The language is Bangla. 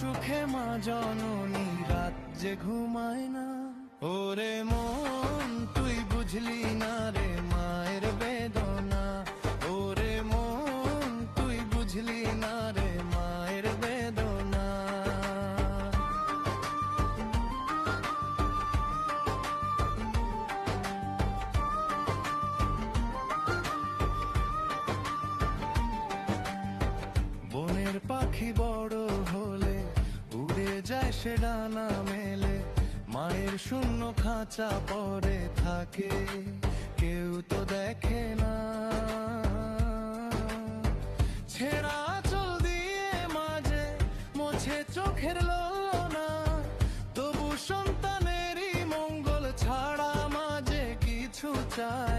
সুখে মা জননী রাত যে ঘুমায় না। ওরে মন তুই বুঝলি না রে মায়ের বেদনা, ওরে মন তুই বুঝলি না রে মায়ের বেদনা। বনের পাখি বড় হলে উড়ে যায় সে ডানা মেলে, মায়ের শূন্য খাঁচা পরে থাকে কেউ তো দেখে না। ছেঁড়া আঁচল দিয়ে মাঝে মোছে চোখের ললনা, তবু সন্তানেরই মঙ্গল ছাড়া মাঝে কিছু চায়